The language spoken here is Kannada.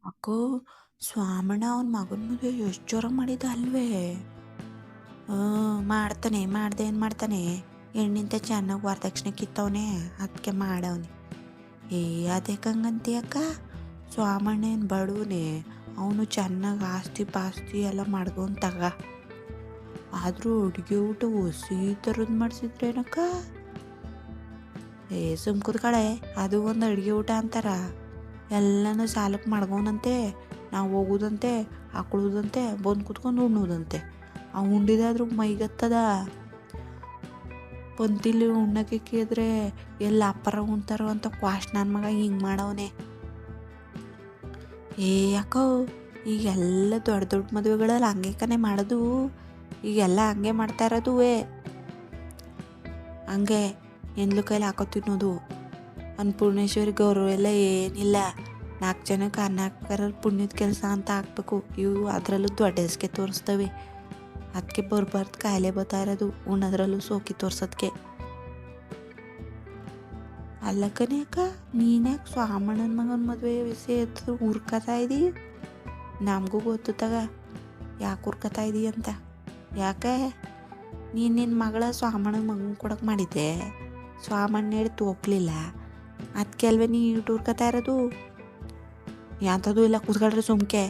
ಅಕ್ಕೋ, ಸ್ವಾಮಣ್ಣ ಅವನ ಮಗನ ಮದುವೆ ಎಷ್ಟು ಜೋರಾಗಿ ಮಾಡಿದ ಅಲ್ವೇ? ಮಾಡ್ತಾನೆ. ಮಾಡ್ದೆ ಏನು ಮಾಡ್ತಾನೆ? ಹೆಣ್ಣಿಂತ ಚೆನ್ನಾಗಿ ವರದಕ್ಷಿಣೆ ಕಿತ್ತವನೆ, ಅದಕ್ಕೆ ಮಾಡವನೆ. ಅದಕ್ಕಂಗಂತಿ ಅಕ್ಕ, ಸ್ವಾಮಣ್ಣ ಏನು ಬಡವನೆ, ಅವನು ಚೆನ್ನಾಗಿ ಆಸ್ತಿ ಪಾಸ್ತಿ ಎಲ್ಲ ಮಾಡ್ಕೊಂತಾಗ. ಆದರೂ ಅಡುಗೆ ಊಟ ಹೊಸಿ ಥರದ್ದು ಮಾಡಿಸಿದ್ರೇನಕ್ಕ? ಸುಮ್ಕುದ್ ಕಳೆ, ಅದು ಒಂದು ಅಡುಗೆ ಊಟ ಅಂತಾರ. ಎಲ್ಲನೂ ಸಾಲಕ್ಕೆ ಮಾಡ್ಗೋನಂತೆ, ನಾವು ಹೋಗೋದಂತೆ, ಹಾಕೊಳ್ಳೋದಂತೆ, ಬಂದು ಕುತ್ಕೊಂಡು ಉಣ್ಣೋದಂತೆ. ಆ ಉಂಡಿದಾದ್ರೂ ಮೈಗತ್ತದ. ಪಂತಿಲಿ ಉಣ್ಣಕ್ಕೆ ಕೇಳಿದ್ರೆ ಎಲ್ಲ ಅಪ್ಪರ ಉಣ್ತಾರೋ ಅಂತ ಕ್ವಾಶ್ ನನ್ನ ಮಗ ಹಿಂಗೆ ಮಾಡವನೆ. ಯಾಕೋ ಈಗೆಲ್ಲ ದೊಡ್ಡ ದೊಡ್ಡ ಮದುವೆಗಳಲ್ಲಿ ಹಂಗೆ ಕನೆ ಮಾಡೋದು. ಈಗೆಲ್ಲ ಹಂಗೆ ಮಾಡ್ತಾ ಇರೋದುವೇ. ಹಂಗೆ ಎಂದ್ಲು ಕೈಲಿ ಹಾಕೋ ತಿನ್ನೋದು. ಅನ್ನಪೂರ್ಣೇಶ್ವರಿ ಗೌರವ ಎಲ್ಲ ಏನಿಲ್ಲ. 4 ಜನಕ್ಕೆ ಅನ್ನ ಹಾಕ್ತಾರ, ಪುಣ್ಯದ ಕೆಲಸ ಅಂತ ಹಾಕ್ಬೇಕು. ಇವು ಅದರಲ್ಲೂ ದೊಡ್ಡ ಹೆಸ್ಗೆ ತೋರಿಸ್ತವೆ. ಅದಕ್ಕೆ ಬರ್ಬಾರ್ದು ಕಾಯಿಲೆ ಬರ್ತಾ ಇರೋದು, ಉಣ್ಣೋದ್ರಲ್ಲೂ ಸೋಕಿ ತೋರ್ಸೋದಕ್ಕೆ. ಅಲ್ಲ ಕಣೆ ಅಕ್ಕ, ನೀನ್ಯಾಕೆ ಸ್ವಾಮಣ್ಣನ ಮಗನ ಮದುವೆ ವಿಷಯ ಎತ್ತು ಹುರ್ಕತಾ ಇದ್ದೀ? ನಮಗೂ ಗೊತ್ತು ತಗ ಯಾಕೆ ಹುರ್ಕತಾ ಇದ್ದೀ ಅಂತ. ಯಾಕೆ ನಿನ್ನ ಮಗಳ ಸ್ವಾಮಣ್ಣನ ಮಗನ ಕೊಡಕ್ಕೆ ಮಾಡಿದ್ದೆ? ಸ್ವಾಮಣ್ಣ ಹೇಳಿ ತೋಪ್ಲಿಲ್ಲ, ಅದಕ್ಕೆ ಅಲ್ವೇ ನೀ ಹುರ್ಕತಾ ಇರೋದು. ಯಾಂಥದ್ದು ಇಲ್ಲ, ಕೂತ್ಕೊಳ್ರಿ ಸುಮ್ಕೆ.